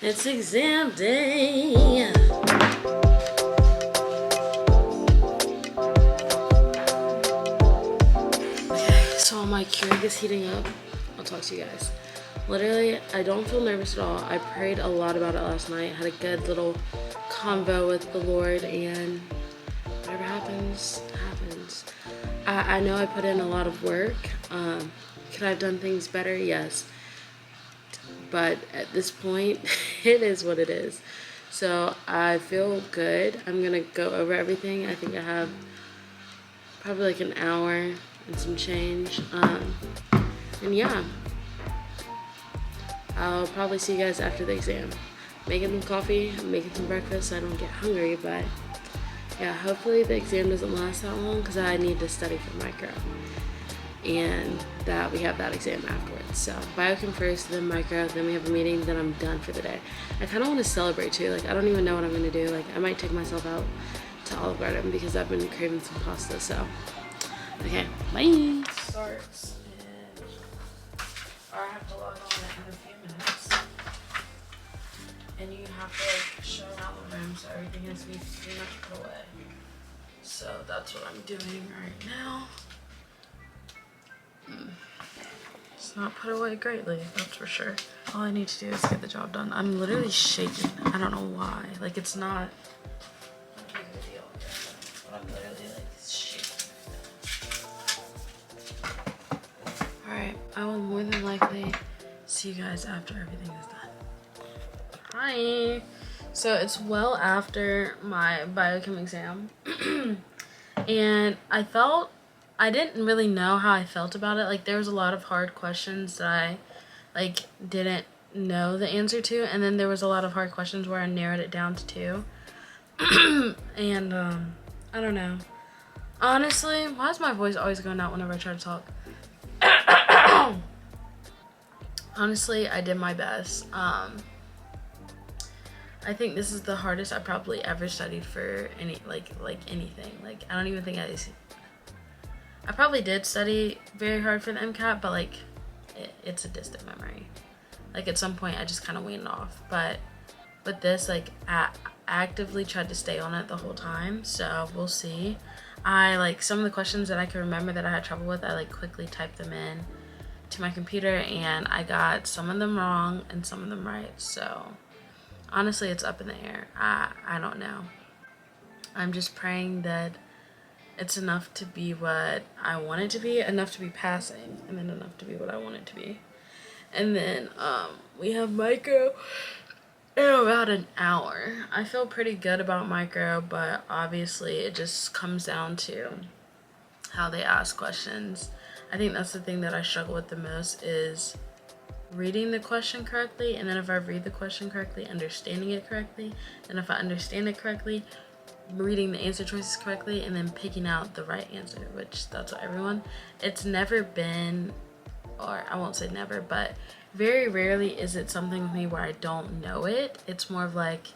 It's exam day. Okay, so my Keurig is heating up. I'll talk to you guys. Literally, I don't feel nervous at all. I prayed a lot about it last night. Had a good little convo with the Lord, and whatever happens, happens. I know I put in a lot of work. Could I have done things better? Yes. But at this point, it is what it is. So I feel good. I'm gonna go over everything. I think I have probably like an hour and some change. And yeah, I'll probably see you guys after the exam. Making some coffee, making some breakfast so I don't get hungry, but yeah, hopefully the exam doesn't last that long because I need to study for micro. And that we have that exam afterwards. So biochem first, then micro, then we have a meeting, then I'm done for the day. I kind of want to celebrate too. Like, I don't even know what I'm going to do. Like, I might take myself out to Olive Garden because I've been craving some pasta. So, okay, bye. Starts in, or I have to log on in a few minutes. And you have to like show out the room so everything has to be pretty much put away. So that's what I'm doing right now. It's not put away greatly, that's for sure. All I need to do is get the job done. I'm literally shaking. I don't know why. Like, it's not a big of a deal, but I'm literally like shaking. Alright, I will more than likely see you guys after everything is done. Hi! So it's well after my biochem exam. And I didn't really know how I felt about it. Like, there was a lot of hard questions that I, like, didn't know the answer to. And then there was a lot of hard questions where I narrowed it down to 2. And, I don't know. Honestly, why is my voice always going out whenever I try to talk? Honestly, I did my best. I think this is the hardest I probably ever studied for any, like anything. Like, I don't even think I probably did study very hard for the MCAT, but like it's a distant memory. Like, at some point I just kind of weaned off, but with this, like, I actively tried to stay on it the whole time, so we'll see. I like some of the questions that I can remember that I had trouble with, I like quickly typed them in to my computer, and I got some of them wrong and some of them right. So honestly, it's up in the air. I don't know. I'm just praying that it's enough to be what I want it to be, enough to be passing, and then enough to be what I want it to be. And then we have micro in about an hour. I feel pretty good about micro, but obviously it just comes down to how they ask questions. I think that's the thing that I struggle with the most, is reading the question correctly, and then if I read the question correctly, understanding it correctly, and if I understand it correctly, reading the answer choices correctly, and then picking out the right answer, which that's what everyone, it's never been, or I won't say never, but very rarely is it something with me where I don't know it. It's more of like,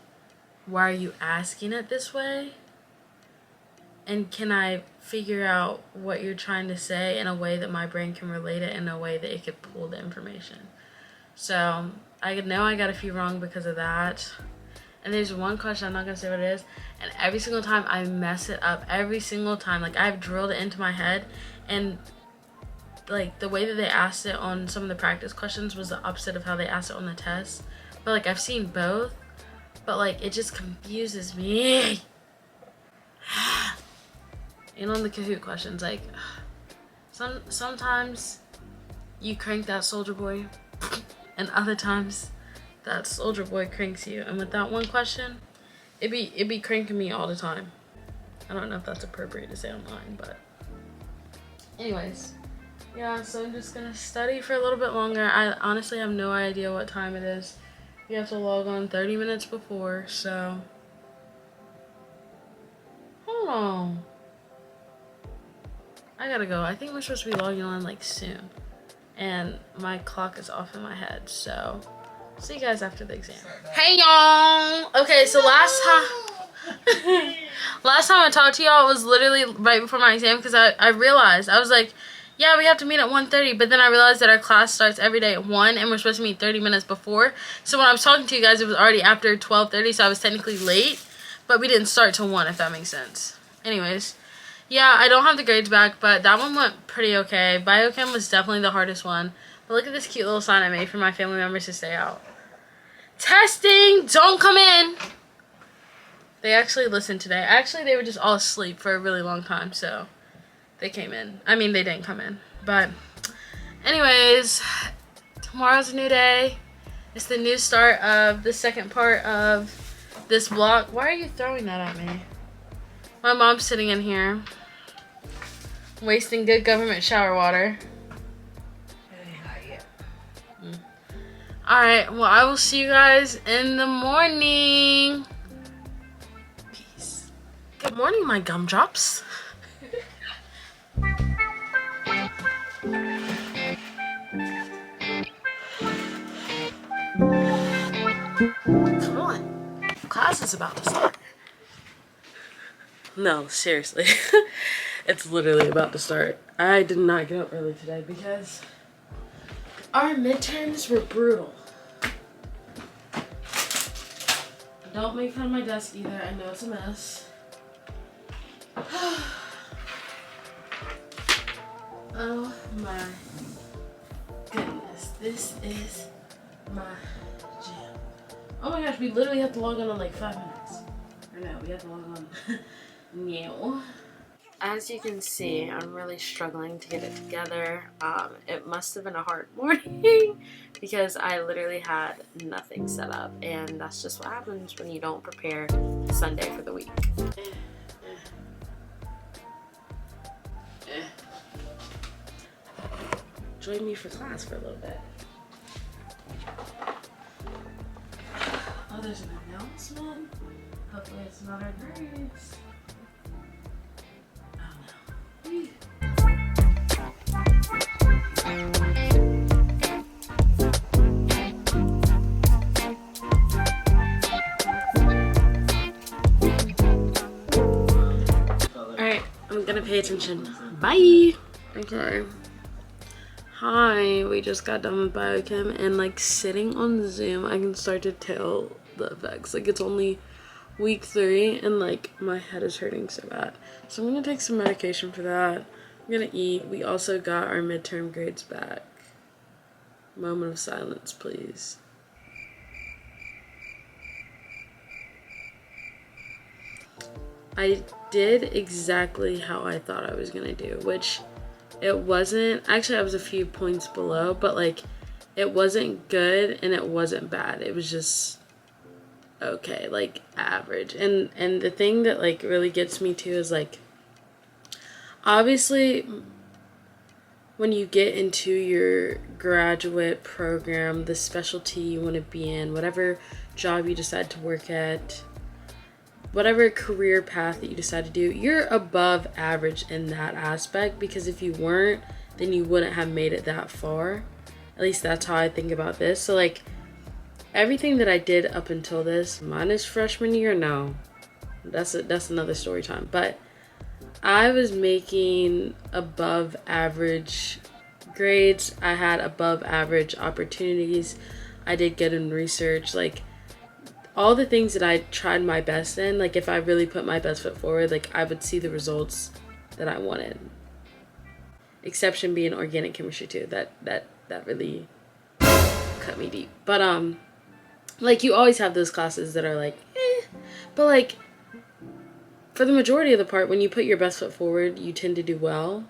why are you asking it this way? And can I figure out what you're trying to say in a way that my brain can relate it, in a way that it could pull the information. So I know I got a few wrong because of that. And there's one question, I'm not gonna say what it is, and every single time I mess it up. Every single time. Like, I've drilled it into my head, and like the way that they asked it on some of the practice questions was the opposite of how they asked it on the test. But like, I've seen both, but like, it just confuses me. And on the Kahoot questions, like, sometimes you crank that soldier boy, and other times that soldier boy cranks you. And with that one question, it be cranking me all the time. I don't know if that's appropriate to say online, but anyways, yeah, so I'm just gonna study for a little bit longer. I honestly have no idea what time it is. You have to log on 30 minutes before, so hold on. I gotta go. I think we're supposed to be logging on like soon, and my clock is off in my head, so see you guys after the exam. Hey y'all! Okay, so last time I talked to y'all was literally right before my exam, because I realized, I was like, yeah, we have to meet at 1:30, but then I realized that our class starts every day at 1, and we're supposed to meet 30 minutes before. So when I was talking to you guys, it was already after 12:30, so I was technically late, but we didn't start till 1, if that makes sense. Anyways, yeah, I don't have the grades back, but that one went pretty okay. Biochem was definitely the hardest one. But look at this cute little sign I made for my family members to stay out. Testing! Don't come in! They actually listened today. Actually, they were just all asleep for a really long time, so they came in. I mean, they didn't come in. But anyways, tomorrow's a new day. It's the new start of the second part of this vlog. Why are you throwing that at me? My mom's sitting in here, wasting good government shower water. Alright, well, I will see you guys in the morning. Peace. Good morning, my gumdrops. Come on. Class is about to start. No, seriously. It's literally about to start. I did not get up early today because our midterms were brutal. Don't make fun of my desk either. I know it's a mess. Oh my goodness. This is my gym. Oh my gosh, we literally have to log on in like 5 minutes. Or no, we have to log on now. As you can see, I'm really struggling to get it together. It must have been a hard morning because I literally had nothing set up, and that's just what happens when you don't prepare Sunday for the week. Join me for class for a little bit. Oh, there's an announcement. Hopefully it's not our grades. Alright, I'm gonna pay attention. Bye! Okay. Hi, we just got done with biochem, and like sitting on Zoom, I can start to tell the effects. Like it's only week 3 and like my head is hurting so bad. So I'm gonna take some medication for that. I'm gonna eat. We also got our midterm grades back. Moment of silence, please. I did exactly how I thought I was gonna do, which it wasn't, actually I was a few points below, but like it wasn't good and it wasn't bad. It was just okay, like average. And the thing that like really gets me too is like, obviously when you get into your graduate program, the specialty you want to be in, whatever job you decide to work at, whatever career path that you decide to do, you're above average in that aspect, because if you weren't, then you wouldn't have made it that far. At least that's how I think about this. So like everything that I did up until this, minus freshman year, no, that's another story time, but I was making above average grades. I had above average opportunities. I did good in research. Like all the things that I tried my best in, like if I really put my best foot forward, like I would see the results that I wanted. Exception being organic chemistry too. That really cut me deep. But like you always have those classes that are like, but like for the majority of the part, when you put your best foot forward, you tend to do well.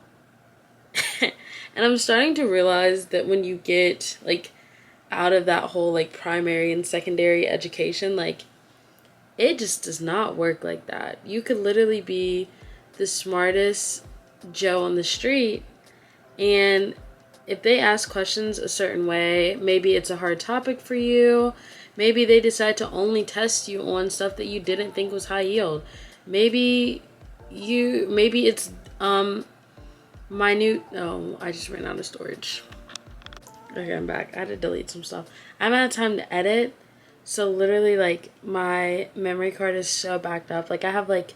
And I'm starting to realize that when you get like out of that whole like primary and secondary education, like it just does not work like that. You could literally be the smartest Joe on the street, and if they ask questions a certain way, maybe it's a hard topic for you, maybe they decide to only test you on stuff that you didn't think was high yield, maybe it's minute. Oh, I just ran out of storage. Okay, I'm back. I had to delete some stuff. I haven't had time to edit, so literally like my memory card is so backed up. Like I have like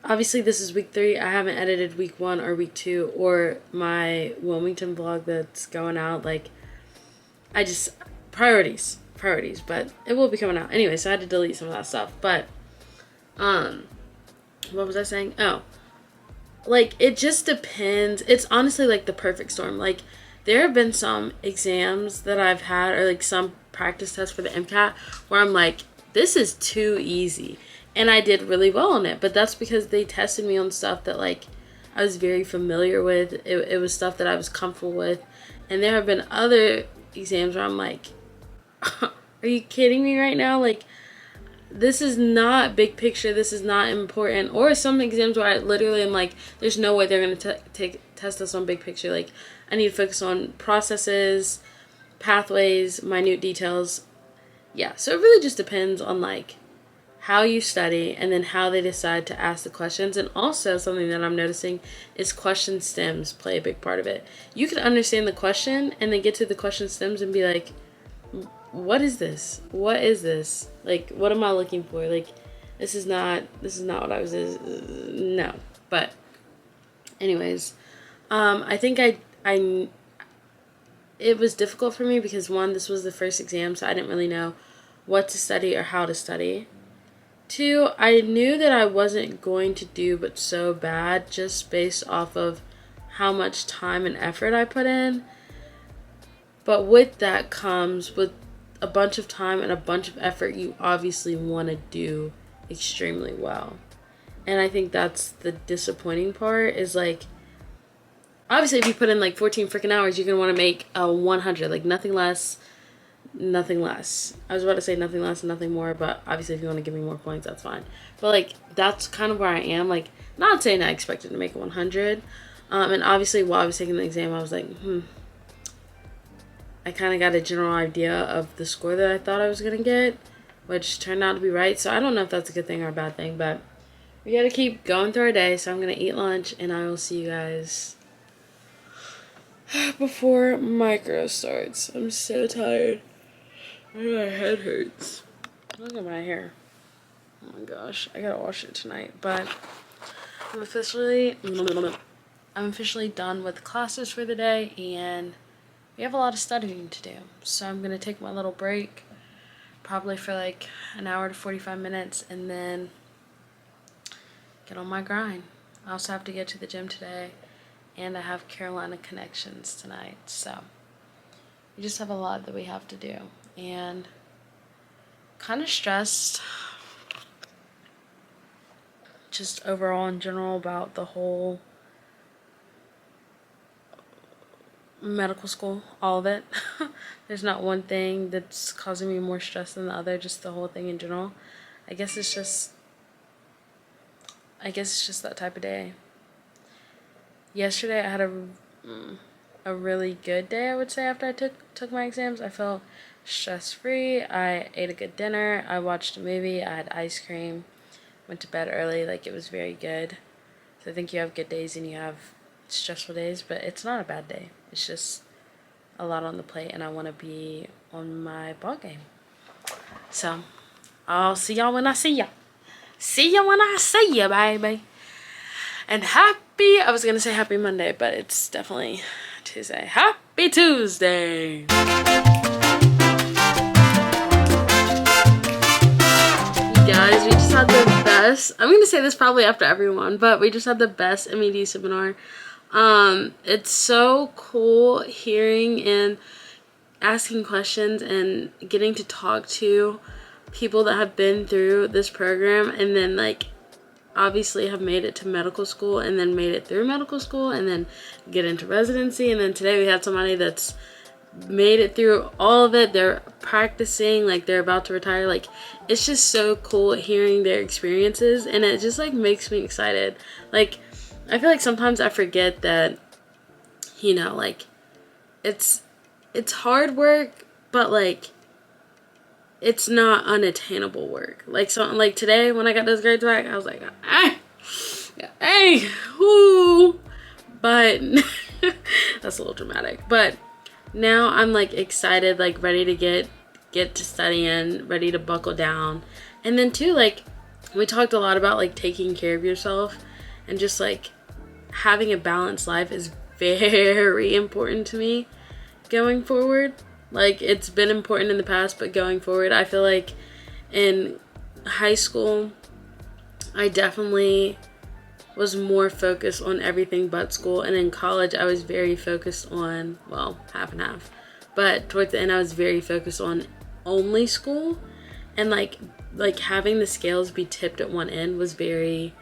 obviously this is week 3. I haven't edited week 1 or week 2 or my Wilmington vlog that's going out. Like, I just, priorities, but it will be coming out. Anyway, so I had to delete some of that stuff. But, what was I saying? Oh, like, it just depends. It's honestly like the perfect storm. Like, there have been some exams that I've had, or like some practice tests for the MCAT, where I'm like, this is too easy. And I did really well on it. But that's because they tested me on stuff that, like, I was very familiar with. It was stuff that I was comfortable with. And there have been other exams where I'm like, are you kidding me right now? Like, this is not big picture. This is not important. Or some exams where I literally am like, there's no way they're going to test us on big picture. Like, I need to focus on processes, pathways, minute details. Yeah, so it really just depends on, like, how you study and then how they decide to ask the questions. And also something that I'm noticing is question stems play a big part of it. You can understand the question and then get to the question stems and be like, what is this? What is this? Like, what am I looking for? Like, this is not what I was, no. But anyways, I think it was difficult for me because, one, this was the first exam, so I didn't really know what to study or how to study. 2, I knew that I wasn't going to do but so bad just based off of how much time and effort I put in. But with that comes, with a bunch of time and a bunch of effort, you obviously want to do extremely well. And I think that's the disappointing part, is like, obviously if you put in like 14 freaking hours, you're going to want to make a 100, like nothing less, nothing less. I was about to say nothing less and nothing more, but obviously if you want to give me more points, that's fine. But like, that's kind of where I am. Like, not saying I expected to make a 100. And obviously while I was taking the exam, I was like, I kind of got a general idea of the score that I thought I was going to get, which turned out to be right. So I don't know if that's a good thing or a bad thing, but we got to keep going through our day. So I'm going to eat lunch and I will see you guys before micro starts. I'm so tired. My head hurts. Look at my hair. Oh my gosh, I gotta wash it tonight. But I'm officially done with classes for the day, and we have a lot of studying to do. So I'm gonna take my little break, probably for like an hour to 45 minutes, and then get on my grind. I also have to get to the gym today, and I have Carolina connections tonight. So we just have a lot that we have to do. And kind of stressed just overall in general about the whole medical school, all of it. There's not one thing that's causing me more stress than the other, just the whole thing in general. I guess it's just that type of day. Yesterday I had a really good day, I would say, after I took my exams. I felt stress-free. I ate a good dinner. I watched a movie. I had ice cream. Went to bed early. Like, it was very good. So I think you have good days and you have stressful days, but it's not a bad day. It's just a lot on the plate, and I want to be on my ball game. So I'll see y'all when I see ya. See ya when I see ya, baby. And I was gonna say happy Monday, but it's definitely Tuesday. Happy Tuesday. Guys, we just had the best, I'm gonna say this probably after everyone, but we just had the best MED seminar. It's so cool hearing and asking questions and getting to talk to people that have been through this program, and then like obviously have made it to medical school, and then made it through medical school, and then get into residency. And then today we had somebody that's made it through all of it. They're practicing, like they're about to retire. Like, it's just so cool hearing their experiences, and it just like makes me excited. Like, I feel like sometimes I forget that, you know, like it's hard work, but like it's not unattainable work. Like, so like today when I got those grades back, I was like, hey, whoo. But that's a little dramatic. But now I'm like excited, like ready to get to studying, ready to buckle down. And then too, like, We talked a lot about like taking care of yourself and just like having a balanced life is very important to me going forward. Like, it's been important in the past, but going forward, I feel like in high school, I definitely was more focused on everything but school. And in college, I was very focused on, well, half and half. But towards the end, I was very focused on only school. And like having the scales be tipped at one end was very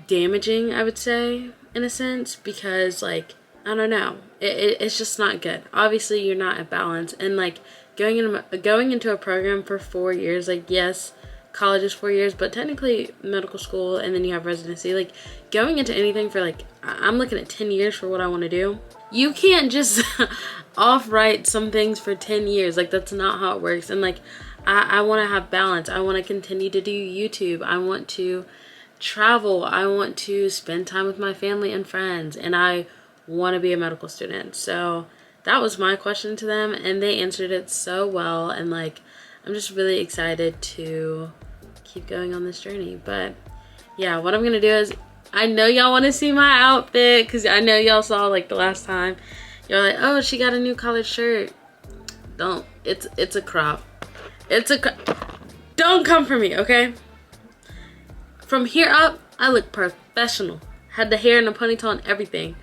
damaging, I would say, in a sense, because like, I don't know, it's just not good. Obviously, you're not at balance. And like going into a program for 4 years, like, yes, college is 4 years, but technically medical school, and then you have residency. Like, going into anything for like, I'm looking at 10 years for what I want to do. You can't just off-write some things for 10 years. Like, that's not how it works. And like, I want to have balance. I want to continue to do YouTube. I want to travel. I want to spend time with my family and friends, and I want to be a medical student. So that was my question to them, and they answered it so well. And like, I'm just really excited to keep going on this journey. But yeah, what I'm gonna do is, I know y'all want to see my outfit, because I know y'all saw like the last time you're like, oh, she got a new collared shirt. Don't, it's a crop. Don't come for me, okay? From here up, I look professional. Had the hair and the ponytail and everything.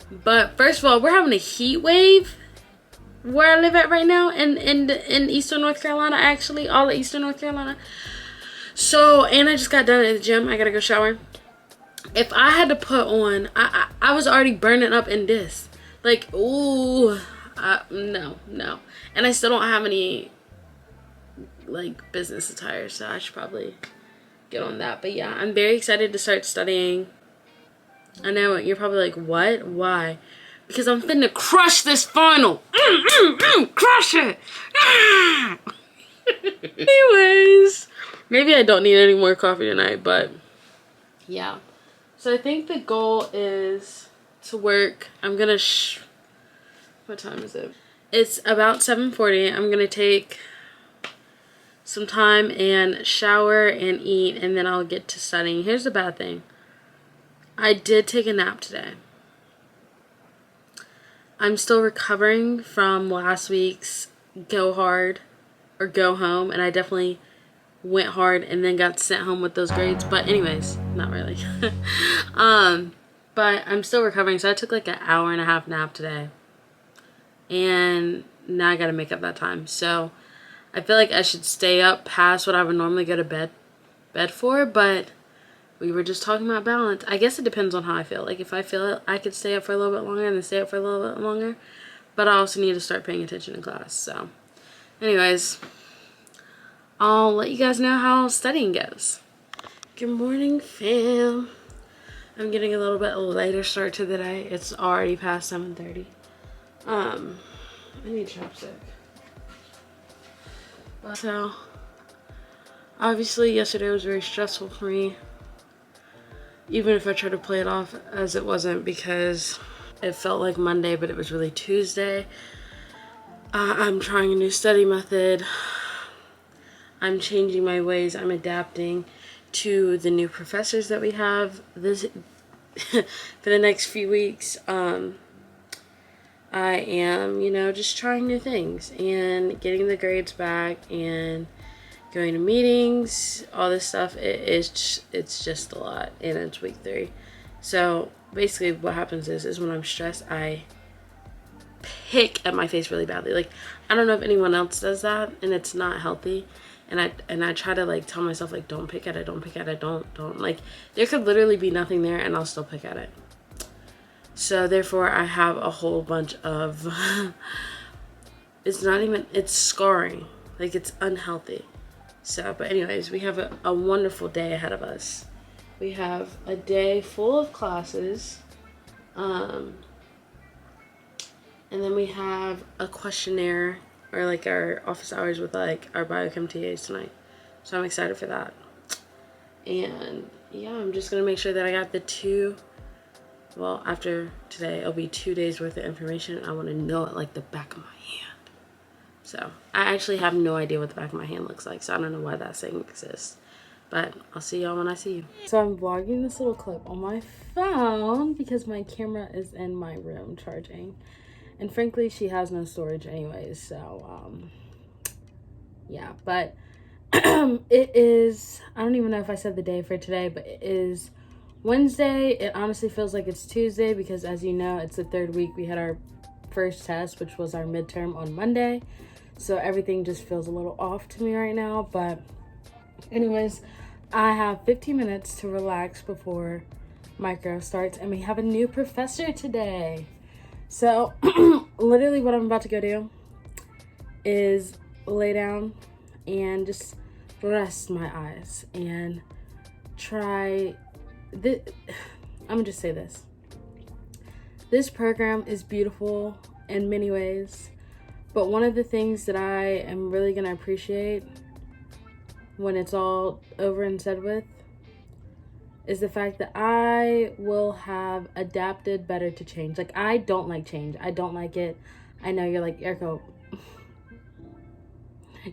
But first of all, we're having a heat wave where I live at right now in Eastern North Carolina, actually, all of Eastern North Carolina. So, and I just got done at the gym. I gotta go shower. If I had to put on, I was already burning up in this. Like, ooh, no. And I still don't have any like business attire, so I should probably get on that. But yeah, I'm very excited to start studying. I know you're probably like, what? Why? Because I'm finna crush this final. Crush it. Anyways, maybe I don't need any more coffee tonight, but yeah. So I think the goal is to work. I'm gonna what time is it? It's about 7:40. I'm gonna take some time and shower and eat, and then I'll get to studying. Here's the bad thing. I did take a nap today. I'm still recovering from last week's go hard or go home, and I definitely went hard and then got sent home with those grades. But anyways, not really. But I'm still recovering, so I took like an hour and a half nap today, and now I gotta make up that time. So I feel like I should stay up past what I would normally go to bed for, but we were just talking about balance. I guess it depends on how I feel. Like, if I feel it, I could stay up for a little bit longer and then stay up for a little bit longer. But I also need to start paying attention in class. So anyways, I'll let you guys know how studying goes. Good morning, fam. I'm getting a little bit later start to the day. It's already past 7:30. I need chapstick. So obviously yesterday was very stressful for me, even if I tried to play it off as it wasn't, because it felt like Monday but it was really Tuesday. I'm trying a new study method. I'm changing my ways. I'm adapting to the new professors that we have this for the next few weeks. I am, just trying new things and getting the grades back and going to meetings, all this stuff. It's just a lot, and it's week 3. So basically what happens is when I'm stressed, I pick at my face really badly. Like, I don't know if anyone else does that, and it's not healthy. And I try to like tell myself, like, don't pick at it, don't. Like, there could literally be nothing there and I'll still pick at it. So therefore I have a whole bunch of it's scarring. Like, it's unhealthy. So, but anyways, we have a wonderful day ahead of us. We have a day full of classes. And then we have a questionnaire, or like our office hours with like our biochem TAs tonight. So I'm excited for that. And yeah, I'm just gonna make sure that I got after today, it'll be 2 days worth of information. I want to know it like the back of my hand. So I actually have no idea what the back of my hand looks like, so I don't know why that saying exists. But I'll see y'all when I see you. So I'm vlogging this little clip on my phone because my camera is in my room charging. And frankly, she has no storage anyways. So, yeah. But it is, I don't even know if I said the day for today, but it is Wednesday. It honestly feels like it's Tuesday because, as you know, it's the third week. We had our first test, which was our midterm on Monday. So everything just feels a little off to me right now. But anyways, I have 15 minutes to relax before micro starts, and we have a new professor today. So literally what I'm about to go do is lay down and just rest my eyes and try this. I'm gonna just say this. This program is beautiful in many ways, but one of the things that I am really gonna appreciate when it's all over and said with is the fact that I will have adapted better to change. Like, I don't like change. I don't like it. I know you're like, Erica,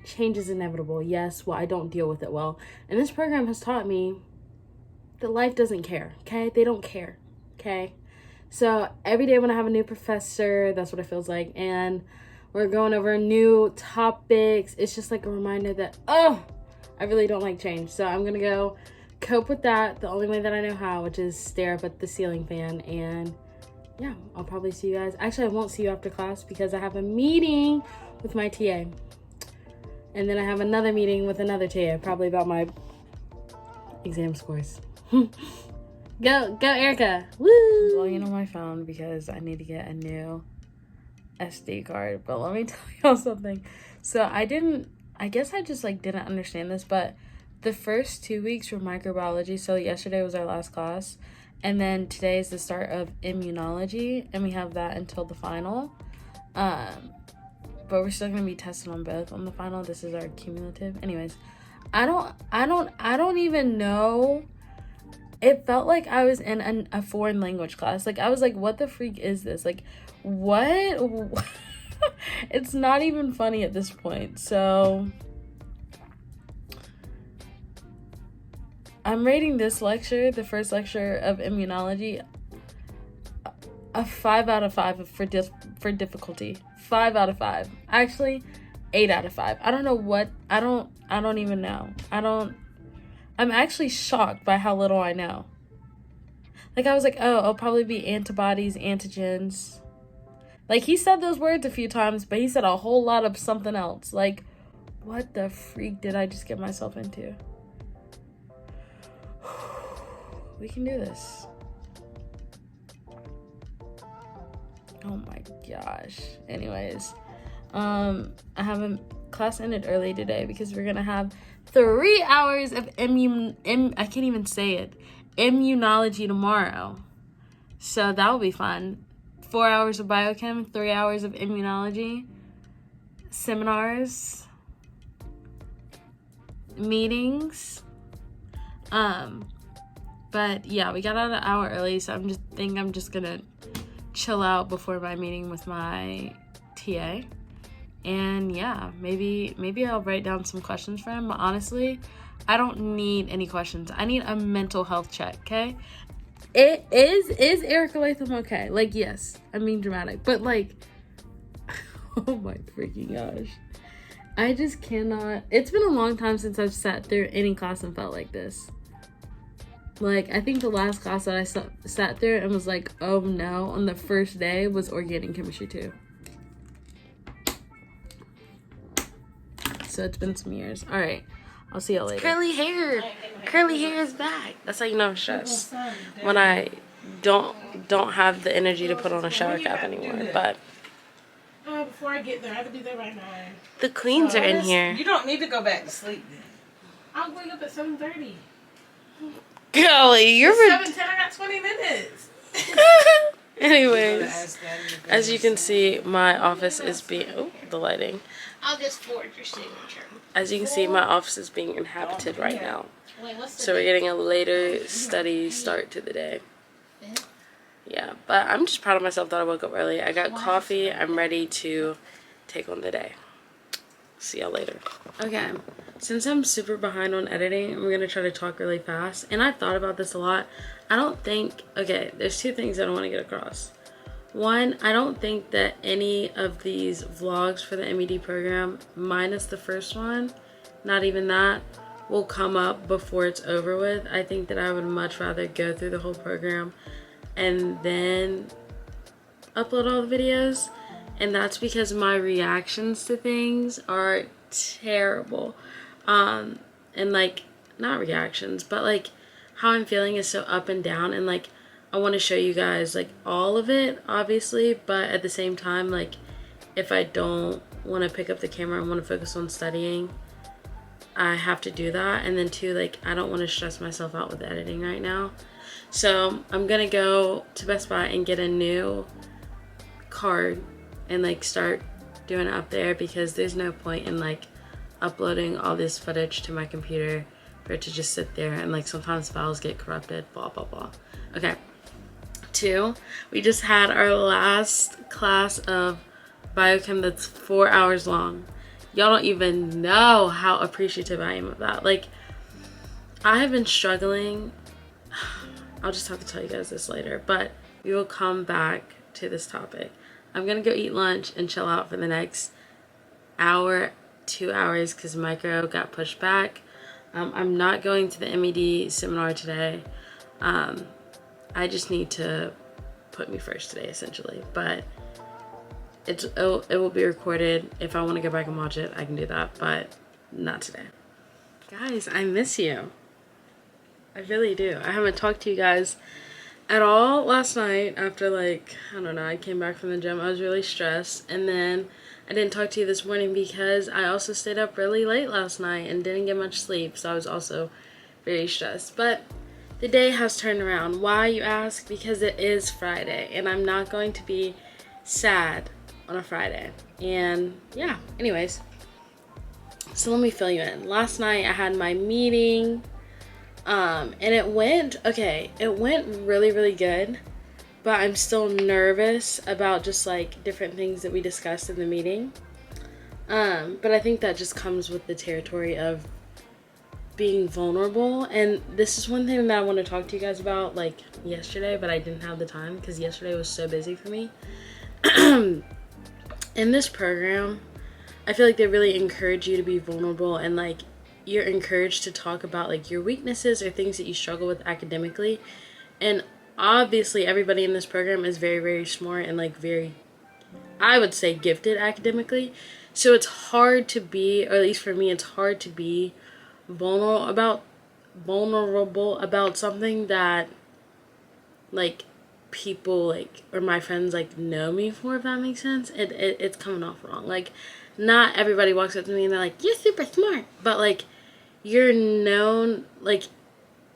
change is inevitable. Yes, well, I don't deal with it well. And this program has taught me that life doesn't care, okay? They don't care, okay? So every day when I have a new professor, that's what it feels like. And we're going over new topics. It's just like a reminder that, oh, I really don't like change. So I'm going to go cope with that the only way that I know how, which is stare up at the ceiling fan. And yeah, I'll probably see you guys. Actually, I won't see you after class because I have a meeting with my TA. And then I have another meeting with another TA, probably about my exam scores. Go, Erica. Woo! I'm logging on my phone because I need to get a new SD card. But let me tell y'all something. So I guess I just like didn't understand this, but the first 2 weeks were microbiology. So yesterday was our last class. And then today is the start of immunology. And we have that until the final. But we're still going to be tested on both on the final. This is our cumulative. Anyways, I don't even know. It felt like I was in a foreign language class. Like, I was like, what the freak is this? Like, what? It's not even funny at this point. So I'm rating this lecture, the first lecture of immunology, a 5 out of 5 for difficulty. 5 out of 5. Actually, 8 out of 5. I don't know what. I don't even know. I'm actually shocked by how little I know. Like, I was like, oh, it'll probably be antibodies, antigens. Like, he said those words a few times, but he said a whole lot of something else. Like, what the freak did I just get myself into? We can do this. Oh my gosh. Anyways, I have a class ended early today because we're gonna have 3 hours of I can't even say it. Immunology tomorrow. So that will be fun. 4 hours of biochem, 3 hours of immunology, seminars, meetings. But yeah, we got out an hour early, so I'm just gonna chill out before my meeting with my TA. And yeah, maybe I'll write down some questions for him. But honestly, I don't need any questions. I need a mental health check, okay? It is Erica Latham okay? Like, yes, I'm being dramatic, but like, oh my freaking gosh. I just cannot. It's been a long time since I've sat through any class and felt like this. Like, I think the last class that I sat through and was like, oh no, on the first day was organic chemistry 2. So it's been some years. All right, I'll see y'all later. Curly hair is back. That's how you know I'm stressed. When I don't have the energy to put on a shower cap anymore. But before I get there, I have to be there by 9. The queens are in here. You don't need to go back to sleep then. I'm going up at 7:30. Golly, you're 7:10. I got 20 minutes. Anyways, as you can see, my office is being the lighting. I'll just forge your signature. As you can see, my office is being inhabited right now. So we're getting a later study start to the day. Yeah, but I'm just proud of myself that I woke up early. I got coffee. I'm ready to take on the day. See y'all later. Okay, since I'm super behind on editing, I'm gonna try to talk really fast. And I've thought about this a lot. I don't think, okay, there's two things I don't want to get across. One, I don't think that any of these vlogs for the MED program, minus the first one, not even that, will come up before it's over with. I think that I would much rather go through the whole program and then upload all the videos. And that's because my reactions to things are terrible. And like, not reactions, but like how I'm feeling is so up and down, and like I want to show you guys like all of it, obviously, but at the same time, like if I don't want to pick up the camera and want to focus on studying, I have to do that. And then two, like I don't want to stress myself out with editing right now. So I'm gonna go to Best Buy and get a new card and like start doing it up there, because there's no point in like uploading all this footage to my computer for it to just sit there, and like sometimes files get corrupted, blah blah blah. Okay, two, we just had our last class of biochem that's 4 hours long. Y'all don't even know how appreciative I am of that. Like, I have been struggling. I'll just have to tell you guys this later, but we will come back to this topic. I'm gonna go eat lunch and chill out for the next hour, 2 hours, because micro got pushed back. I'm not going to the MED seminar today. I just need to put me first today, essentially. But it will be recorded. If I want to go back and watch it, I can do that, but not today. Guys, I miss you. I really do. I haven't talked to you guys at all last night after, like, I don't know, I came back from the gym. I was really stressed, and then I didn't talk to you this morning because I also stayed up really late last night and didn't get much sleep, so I was also very stressed. But the day has turned around. Why, you ask? Because it is Friday, and I'm not going to be sad on a Friday. And yeah, anyways, so let me fill you in. Last night I had my meeting, and it went really, really good, but I'm still nervous about just like different things that we discussed in the meeting. But I think that just comes with the territory of being vulnerable. And this is one thing that I want to talk to you guys about, like yesterday, but I didn't have the time because yesterday was so busy for me. In this program, I feel like they really encourage you to be vulnerable, and like you're encouraged to talk about like your weaknesses or things that you struggle with academically. And obviously everybody in this program is very, very smart and like very, I would say, gifted academically. So it's hard to be, or at least for me, it's hard to be vulnerable about something that like people like, or my friends like know me for, if that makes sense. It's coming off wrong. Like, not everybody walks up to me and they're like, you're super smart, but like you're known, like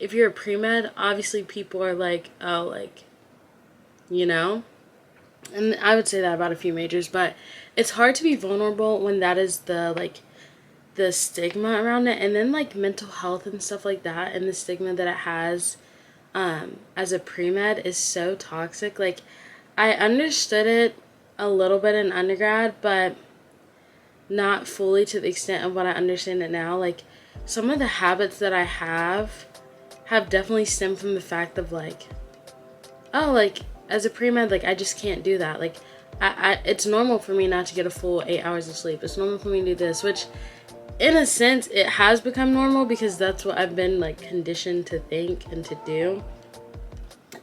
if you're a pre-med, obviously people are like, oh, like, you know. And I would say that about a few majors, but it's hard to be vulnerable when that is the like the stigma around it. And then like mental health and stuff like that, and the stigma that it has as a pre-med is so toxic. Like, I understood it a little bit in undergrad, but not fully to the extent of what I understand it now. Like, some of the habits that I have definitely stemmed from the fact of like, oh, like as a pre-med, like I just can't do that. Like it's normal for me not to get a full 8 hours of sleep. It's normal for me to do this, which in a sense it has become normal because that's what I've been like conditioned to think and to do.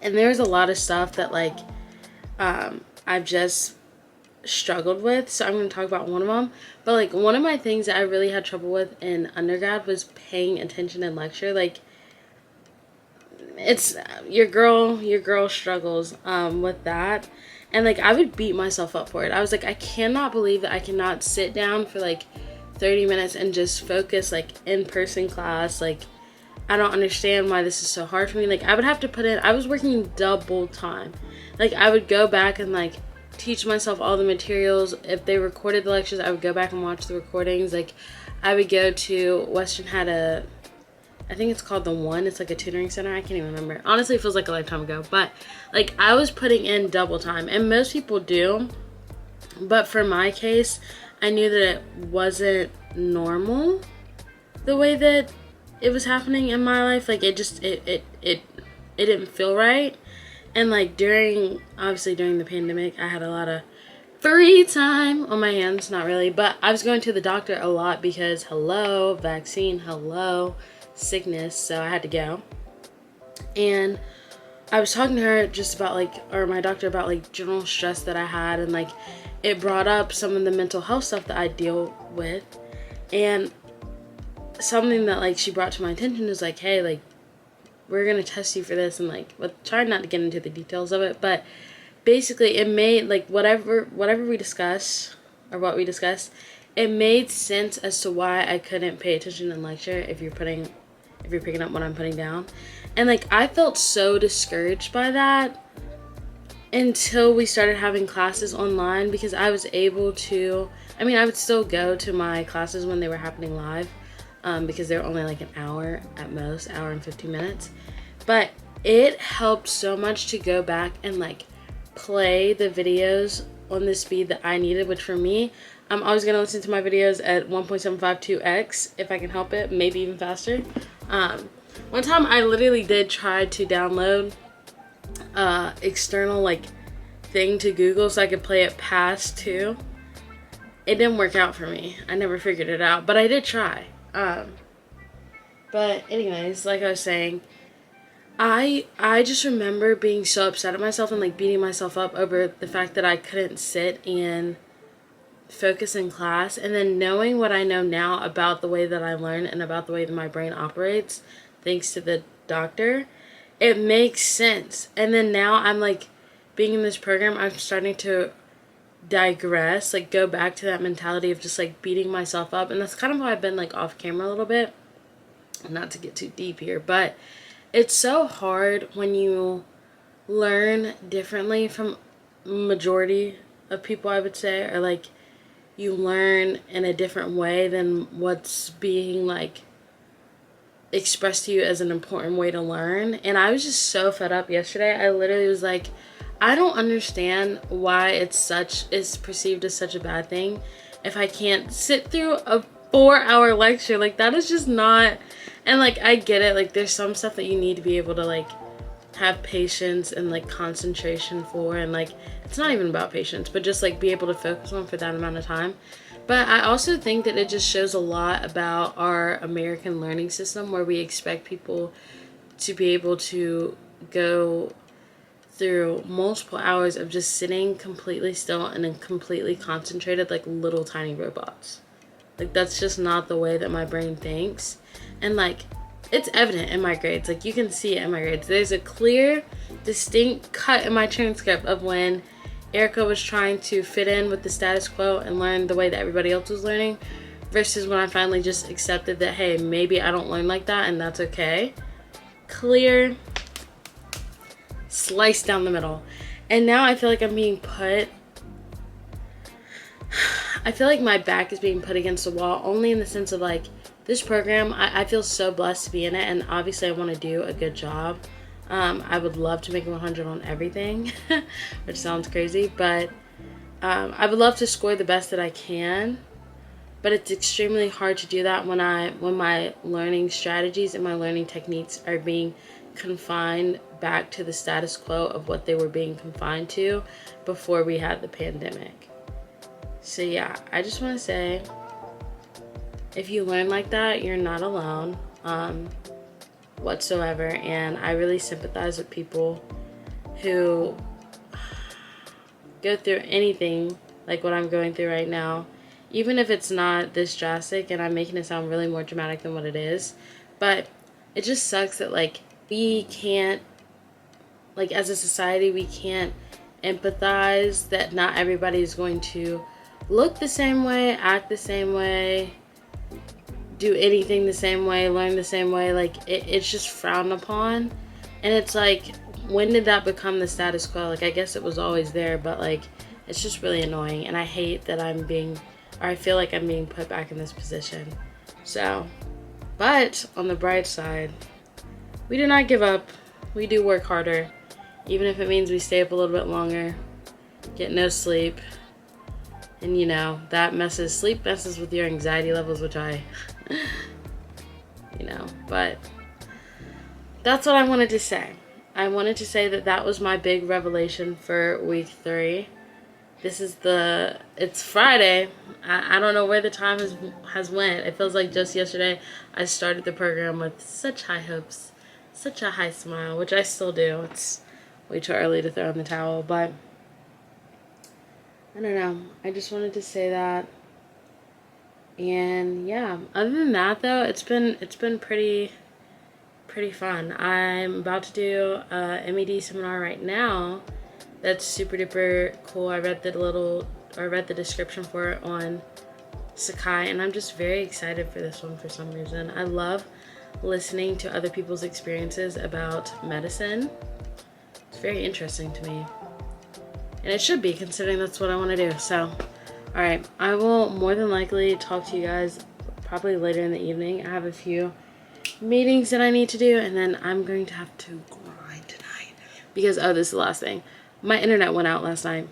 And there's a lot of stuff that like I've just struggled with, so I'm going to talk about one of them. But like one of my things that I really had trouble with in undergrad was paying attention in lecture. Like, it's your girl struggles with that, and like I would beat myself up for it. I was like, I cannot believe that I cannot sit down for like 30 minutes and just focus like in-person class. Like, I don't understand why this is so hard for me. Like, I would have to put in, I was working double time. Like, I would go back and like teach myself all the materials. If they recorded the lectures, I would go back and watch the recordings. Like, I would go to Western, had a, I think it's called The One. It's like a tutoring center. I can't even remember. Honestly, it feels like a lifetime ago. But like I was putting in double time, and most people do. But for my case, I knew that it wasn't normal. the way that it was happening in my life. Like it just it didn't feel right. And like during the pandemic, I had a lot of free time on my hands. Not really, but I was going to the doctor a lot because hello vaccine, hello sickness, so I had to go. And I was talking to her just about like, or my doctor about like general stress that I had, and like it brought up some of the mental health stuff that I deal with. And something that like she brought to my attention is like, hey, like we're gonna test you for this, and like trying not to get into the details of it, but basically it made like whatever we discuss or what we discussed, it made sense as to why I couldn't pay attention in lecture if you're picking up what I'm putting down. And like I felt so discouraged by that until we started having classes online, because I was able to, I mean, I would still go to my classes when they were happening live, because they were only like an hour at most, hour and 15 minutes. But it helped so much to go back and like play the videos on the speed that I needed, which for me, I'm always going to listen to my videos at 1.752x if I can help it, maybe even faster. One time I literally did try to download external like thing to Google so I could play it past 2. It didn't work out for me. I never figured it out, but I did try. But anyways, like I was saying, I just remember being so upset at myself and like beating myself up over the fact that I couldn't sit and focus in class, and then knowing what I know now about the way that I learn and about the way that my brain operates thanks to the doctor, it makes sense. And then now I'm like, being in this program, I'm starting to digress, like go back to that mentality of just like beating myself up. And that's kind of why I've been like off camera a little bit, not to get too deep here, but it's so hard when you learn differently from majority of people, I would say, or like you learn in a different way than what's being like expressed to you as an important way to learn. And I was just so fed up yesterday. I literally was like, I don't understand why it's perceived as such a bad thing if I can't sit through a 4-hour lecture. Like that is just not. And like I get it, like there's some stuff that you need to be able to like have patience and like concentration for, and like it's not even about patience, but just like be able to focus on for that amount of time. But I also think that it just shows a lot about our American learning system, where we expect people to be able to go through multiple hours of just sitting completely still and then completely concentrated like little tiny robots. Like that's just not the way that my brain thinks. And like it's evident in my grades. Like you can see it in my grades. There's a clear, distinct cut in my transcript of when Erica was trying to fit in with the status quo and learn the way that everybody else was learning, versus when I finally just accepted that, hey, maybe I don't learn like that and that's okay. Clear, slice down the middle. And now I feel like I'm being put, I feel like my back is being put against the wall, only in the sense of like this program, I feel so blessed to be in it, and obviously I want to do a good job. I would love to make 100 on everything, which sounds crazy, but I would love to score the best that I can. But it's extremely hard to do that when my learning strategies and my learning techniques are being confined back to the status quo of what they were being confined to before we had the pandemic. So yeah, I just want to say, if you learn like that, you're not alone whatsoever. And I really sympathize with people who go through anything like what I'm going through right now, even if it's not this drastic, and I'm making it sound really more dramatic than what it is. But it just sucks that like we can't, like as a society, we can't empathize that not everybody is going to look the same way, act the same way, do anything the same way, learn the same way. Like it's just frowned upon. And it's like, when did that become the status quo? Like I guess it was always there, but like it's just really annoying. And I hate that I feel like I'm being put back in this position. So, but on the bright side, we do not give up. We do work harder, even if it means we stay up a little bit longer, get no sleep. And you know, sleep messes with your anxiety levels, which I you know. But that's what I wanted to say. I wanted to say that was my big revelation for week 3. It's Friday. I don't know where the time has went. It feels like just yesterday I started the program with such high hopes, such a high smile, which I still do. It's way too early to throw in the towel, but I don't know. I just wanted to say that. And yeah, other than that though, it's been pretty fun. I'm about to do a MED seminar right now. That's super duper cool. I read the description for it on Sakai, and I'm just very excited for this one for some reason. I love listening to other people's experiences about medicine. It's very interesting to me. And it should be, considering that's what I want to do. So, alright, I will more than likely talk to you guys probably later in the evening. I have a few meetings that I need to do, and then I'm going to have to grind tonight. Because, this is the last thing. My internet went out last night.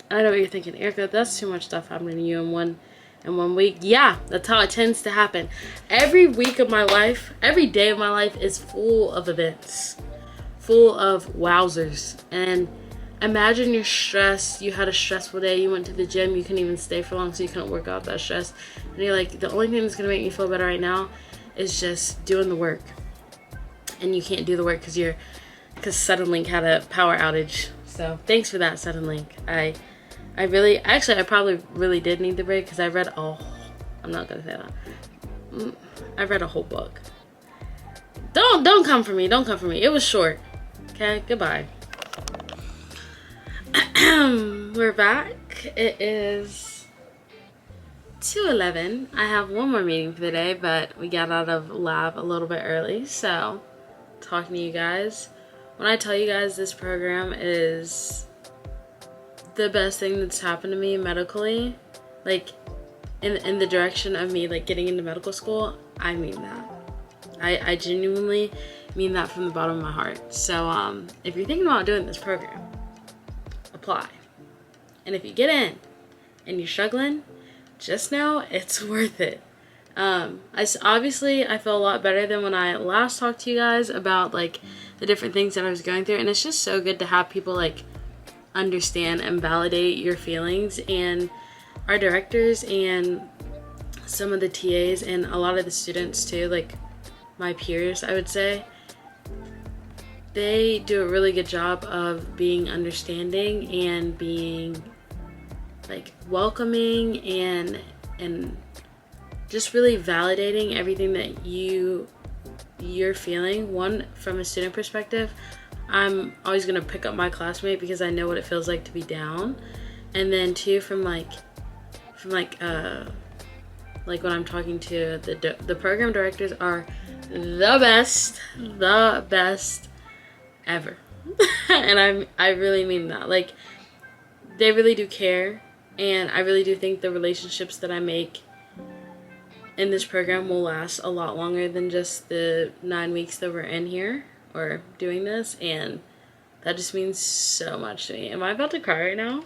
And I know what you're thinking, Erica, that's too much stuff happening to you in one week. Yeah, that's how it tends to happen. Every week of my life, every day of my life is full of events. Full of wowzers. And imagine you're stressed, you had a stressful day, you went to the gym, you couldn't even stay for long, so you couldn't work out that stress. And you're like, the only thing that's going to make me feel better right now is just doing the work. And you can't do the work because Suddenlink had a power outage. So thanks for that, Suddenlink. I probably really did need the break because I read I'm not going to say that. I read a whole book. Don't come for me. Don't come for me. It was short. Okay, goodbye. We're back. It is 2:11. I have one more meeting for the day, but we got out of lab a little bit early, so talking to you guys. When I tell you guys this program is the best thing that's happened to me medically, like in the direction of me like getting into medical school, I mean that. I genuinely mean that from the bottom of my heart. So if you're thinking about doing this program, apply. And if you get in and you're struggling, just know it's worth it. I feel a lot better than when I last talked to you guys about like the different things that I was going through, and it's just so good to have people like understand and validate your feelings. And our directors and some of the TAs and a lot of the students too, like my peers, I would say, they do a really good job of being understanding and being like welcoming and just really validating everything that you're feeling. One, from a student perspective, I'm always gonna pick up my classmate because I know what it feels like to be down. And then two, from when I'm talking to the program directors are the best ever. And I really mean that. Like, they really do care, and I really do think the relationships that I make in this program will last a lot longer than just the 9 weeks that we're in here or doing this, and that just means so much to me. Am I about to cry right now?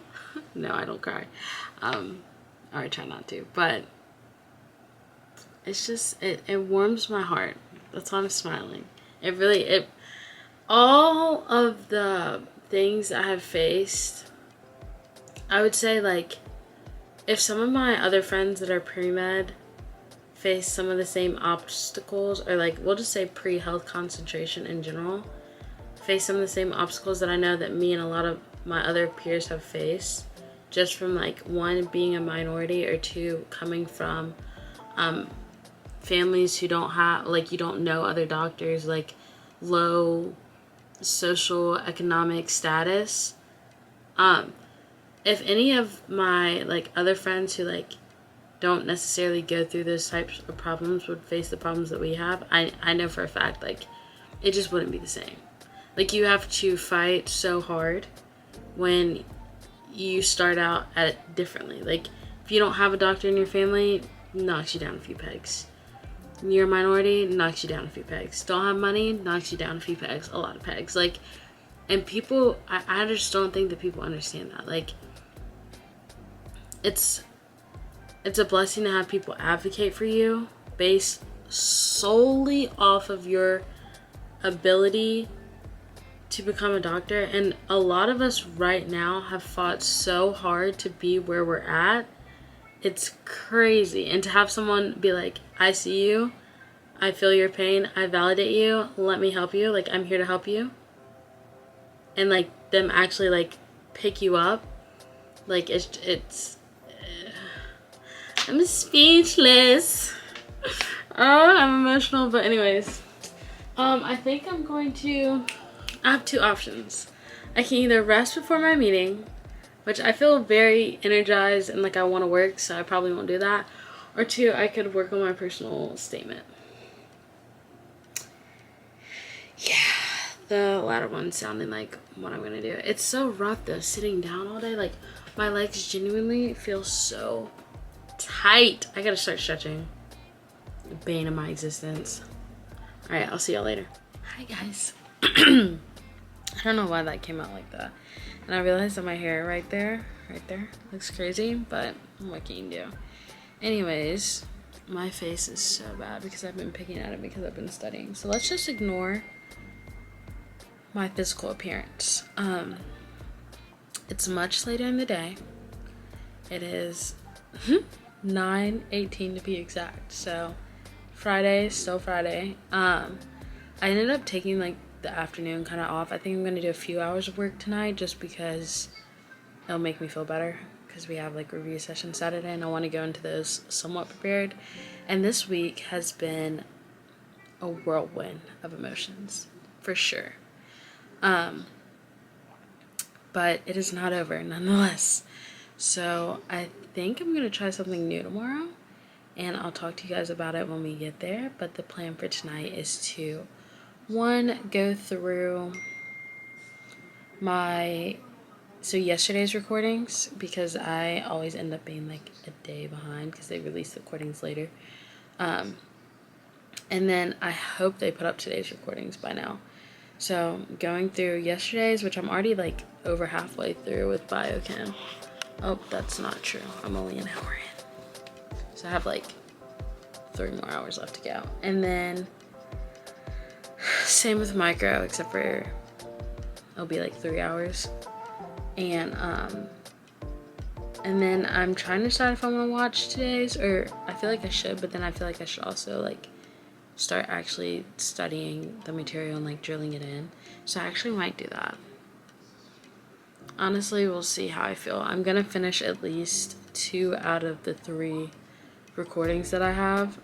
No, I don't cry. Or I try not to, but it's just, it warms my heart. That's why I'm smiling. All of the things I have faced, I would say, like, if some of my other friends that are pre-med face some of the same obstacles, or like, we'll just say pre-health concentration in general, face some of the same obstacles that I know that me and a lot of my other peers have faced, just from like, one, being a minority, or two, coming from families who don't have, like, you don't know other doctors, like low social economic status. If any of my like other friends who like don't necessarily go through those types of problems would face the problems that we have, I know for a fact, like, it just wouldn't be the same. Like, you have to fight so hard when you start out at it differently. Like, if you don't have a doctor in your family, knocks you down a few pegs. You're a minority, knocks you down a few pegs. Don't have money, knocks you down a few pegs, a lot of pegs. Like, and people, I just don't think that people understand that. Like, it's a blessing to have people advocate for you based solely off of your ability to become a doctor. And a lot of us right now have fought so hard to be where we're at. It's crazy. And to have someone be like, I see you, I feel your pain, I validate you, let me help you, like, I'm here to help you. And like them actually like pick you up, like it's I'm speechless. Oh, I'm emotional. But anyways, I think I have two options. I can either rest before my meeting, which I feel very energized and like I want to work, so I probably won't do that. Or two, I could work on my personal statement. Yeah, the latter one sounding like what I'm gonna do. It's so rough though, sitting down all day. Like, my legs genuinely feel so tight. I gotta start stretching. The bane of my existence. Alright, I'll see y'all later. Hi guys. I don't know why that came out like that. And I realized that my hair right there looks crazy, but what can you do? Anyways, my face is so bad because I've been picking at it because I've been studying. So let's just ignore my physical appearance. It's much later in the day. It is 9:18 to be exact. So Friday, still Friday. I ended up taking like the afternoon kind of off. I think I'm gonna do a few hours of work tonight just because it'll make me feel better, because we have like review session Saturday and I want to go into those somewhat prepared. And this week has been a whirlwind of emotions for sure. But it is not over nonetheless. So I think I'm gonna try something new tomorrow, and I'll talk to you guys about it when we get there. But the plan for tonight is to, one, go through yesterday's recordings, because I always end up being like a day behind because they release the recordings later. And then I hope they put up today's recordings by now. So going through yesterday's, which I'm already like over halfway through with biochem. Oh, that's not true. I'm only an hour in. So I have like 3 more hours left to go. And then same with micro, except for it'll be like 3 hours. And then I'm trying to decide if I want to watch today's, or I feel like I should, but then I feel like I should also like start actually studying the material and like drilling it in. So I actually might do that. Honestly, we'll see how I feel. I'm gonna finish at least 2 out of the 3 recordings that I have,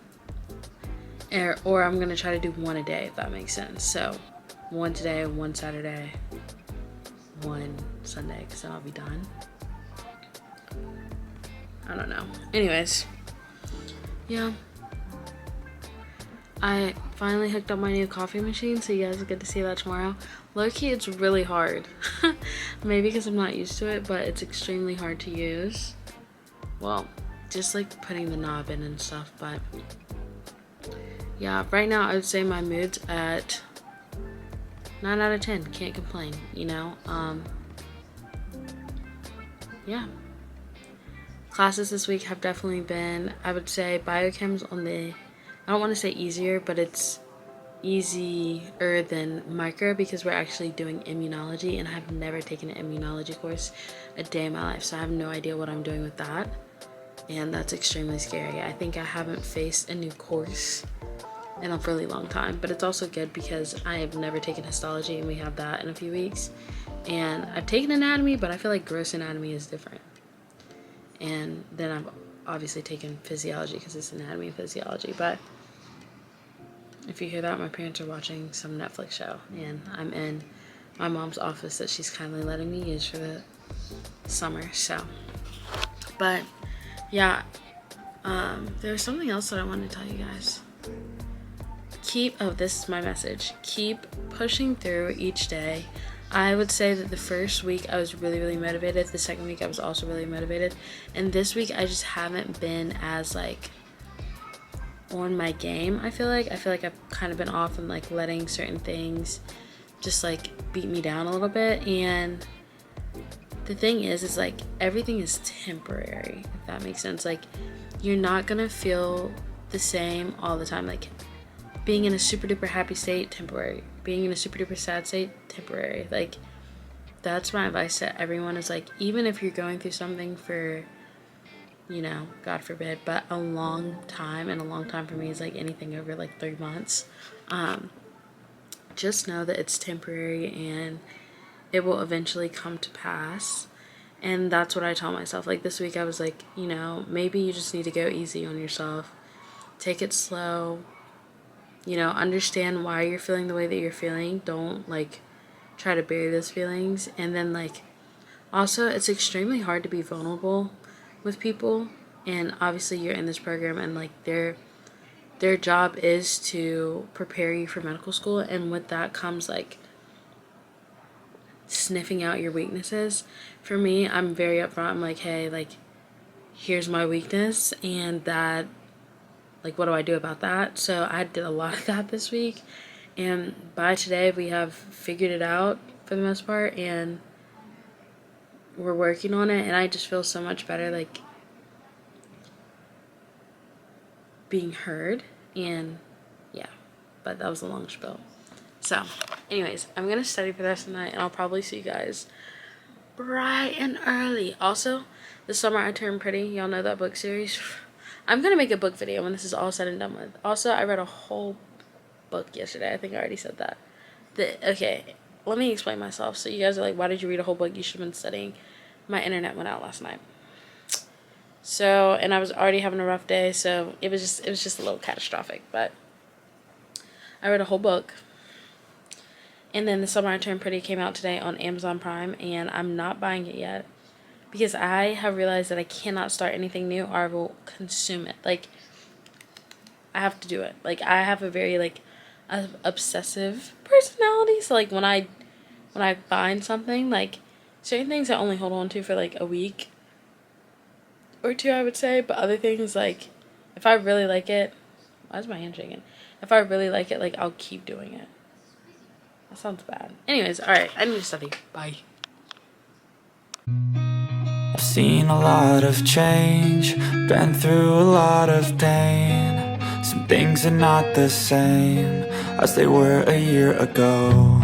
or I'm gonna try to do 1 a day, if that makes sense. So 1 today, 1 Saturday, 1 Sunday, because then I'll be done. I don't know. Anyways, yeah. I finally hooked up my new coffee machine, so you guys will get to see that tomorrow. Low-key, it's really hard. Maybe because I'm not used to it, but it's extremely hard to use. Well, just like putting the knob in and stuff, but yeah, right now I would say my mood's at 9 out of 10. Can't complain, you know? Yeah. Classes this week have definitely been, I would say, biochem's on the, I don't want to say easier, but it's easier than micro because we're actually doing immunology, and I've never taken an immunology course a day in my life, so I have no idea what I'm doing with that, and that's extremely scary. I think I haven't faced a new course in a really long time, but it's also good because I have never taken histology, and we have that in a few weeks, and I've taken anatomy, but I feel like gross anatomy is different. And then I've obviously taken physiology because it's anatomy and physiology. But if you hear that, my parents are watching some Netflix show, and I'm in my mom's office that she's kindly letting me use for the summer. So, but yeah, there's something else that I wanted to tell you guys. This is my message. Keep pushing through each day. I would say that the first week I was really, really motivated. The second week I was also really motivated. And this week I just haven't been as like on my game, I feel like. I've kind of been off and like letting certain things just like beat me down a little bit. And the thing is like everything is temporary, if that makes sense. Like you're not gonna feel the same all the time. Like being in a super duper happy state, temporary. Being in a super duper sad state, temporary. Like that's my advice to everyone, is like, even if you're going through something for, you know, God forbid, but a long time, and a long time for me is like anything over like 3 months, just know that it's temporary and it will eventually come to pass. And that's what I tell myself. Like this week I was like, you know, maybe you just need to go easy on yourself. Take it slow. You know, understand why you're feeling the way that you're feeling. Don't like try to bury those feelings. And then like also, it's extremely hard to be vulnerable with people, and obviously you're in this program, and like their job is to prepare you for medical school, and with that comes like sniffing out your weaknesses. For me, I'm very upfront. I'm like, hey, like here's my weakness, and that, like, what do I do about that? So I did a lot of that this week, and by today we have figured it out for the most part, and we're working on it, and I just feel so much better, like being heard. And yeah, but that was a long spiel. So anyways, I'm gonna study for the rest of the night, and I'll probably see you guys bright and early. Also, this summer I turned pretty. Y'all know that book series. I'm gonna make a book video when this is all said and done with. Also, I read a whole book yesterday. I think I already said that. Okay, let me explain myself. So you guys are like, why did you read a whole book? You should have been studying. My internet went out last night. So, and I was already having a rough day, so it was just a little catastrophic. But I read a whole book. And then The Summer I Turned Pretty came out today on Amazon Prime, and I'm not buying it yet because I have realized that I cannot start anything new or I will consume it. Like, I have to do it. Like, I have a very like obsessive personality, so like when I find something, like certain things I only hold on to for like a week or two, I would say, but other things, like if I really like it, why is my hand shaking? If I really like it, like I'll keep doing it. That sounds bad. Anyways, alright, I need to study. Bye. I've seen a lot of change, been through a lot of pain. Some things are not the same as they were a year ago.